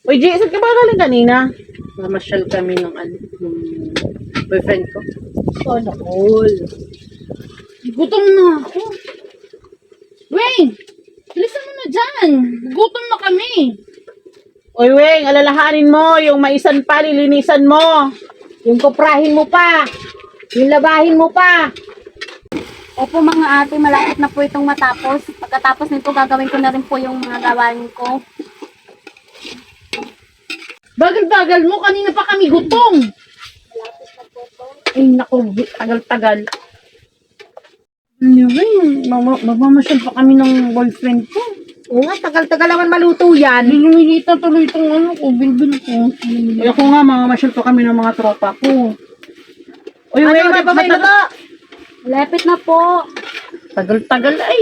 Uy, G, saan ka ba galing kanina? Mamasyal kami ng ng boyfriend ko. Oh, nakol. Gutom na ako. Weng! Bilisan mo na dyan. Gutom na kami. Uy, Weng, alalahanin mo. Yung maisan pa, lilinisan mo. Yung kuprahin mo pa. Yung labahin mo pa. Opo mga ate, malapit na po itong matapos. Pagkatapos nito, gagawin ko na rin po yung mga gawain ko. Bagal-bagal mo. Kanina pa kami gutom. Ay, naku, tagal-tagal. Ano ba yun? Magmamasyal pa kami ng boyfriend ko. Oo nga, tagal-tagal naman maluto yan. Lumilita tuloy itong ano ko, bilbil ko. Ay, ako nga, mamamasyal pa kami ng mga tropa ko. Uy, Ano Weng, ba ba may luto? Malapit na po. tagal-tagal ay.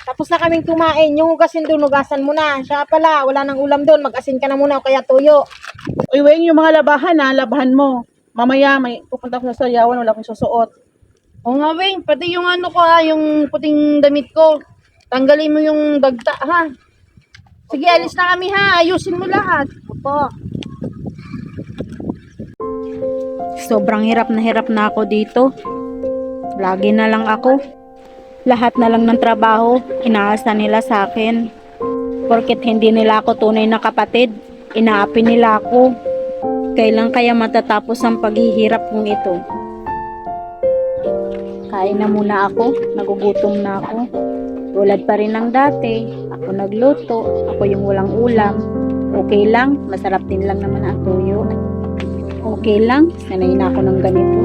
Tapos na kaming kumain. Yung hugasin doon, hugasan mo na. Siya pala, wala nang ulam doon. Mag-asin ka na muna o kaya tuyo. Uy, Weng, yung mga labahan ha, labahan mo. Mamaya, may pupunta ko sa sayawan, wala akong susuot. Oo nga, Weng, pati yung ano ko ha, yung puting damit ko. Tanggalin mo yung dagta ha. Sige, alis na kami ha, ayusin mo lahat. Opo. Sobrang hirap na ako dito. Lagi na lang ako. Lahat na lang ng trabaho, inaasa nila sa akin. Porket hindi nila ako tunay na kapatid, inaapi nila ako. Kailan kaya matatapos ang paghihirap kong ito? Kain na muna ako, nagugutom na ako. Tulad pa rin ng dati, ako nagluto, ako yung walang ulam. Okay lang, masarap din lang naman ang tuyo. Okay lang, sanay na ako ng ganito.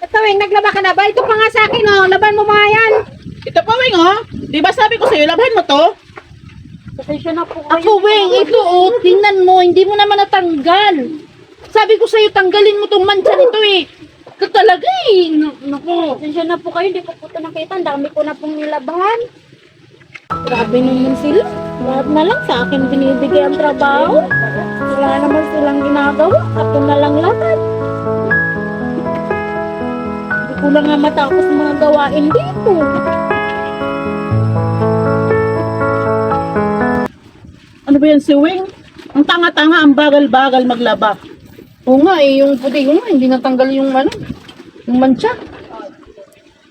Ito, Weng, naglaba ka na ba? Ito pa nga sa akin, oh. Laban mo mga yan. Ito pa, Weng, oh. Di ba sabi ko sa'yo, labahan mo to? Pasensya na po. Ako, Weng, ito, oh. Tingnan mo, hindi mo naman natanggal. Sabi ko sa'yo, tanggalin mo tong mancha nito, eh. Ito talaga, eh. Naku. Pasensya na po kayo, hindi ko po ito nakita. Ang dami ko na pong nilabahan. Grabe naman sila. Lahat na lang sa akin binibigay ang trabaho. Wala naman silang ginagawa. Ako na lang lahat. Hindi ko na nga matapos mga gawain dito. Ano ba yan si Weng? Ang tanga-tanga, ang bagal-bagal maglaba. Oo nga, eh. Yung puti ko nga, hindi natanggal yung ano, yung mancha.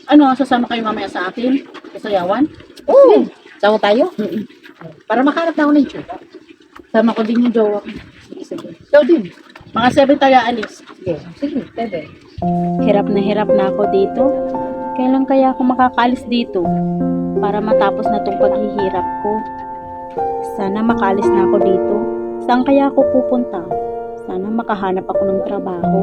Ano, sasama kayo mamaya sa akin? Sa sayawan? Oo. Sawa tayo? Para makahanap na ako ng tsuga. Sama ko din yung jowa ko. Sige, sige. Ikaw din. Mga 7 tayo alis. Sige, sige, pwede. Hirap na ako dito. Kailan kaya ako makakaalis dito? Para matapos na tong paghihirap ko. Sana makaalis na ako dito. Saan kaya ako pupunta? Sana makahanap ako ng trabaho.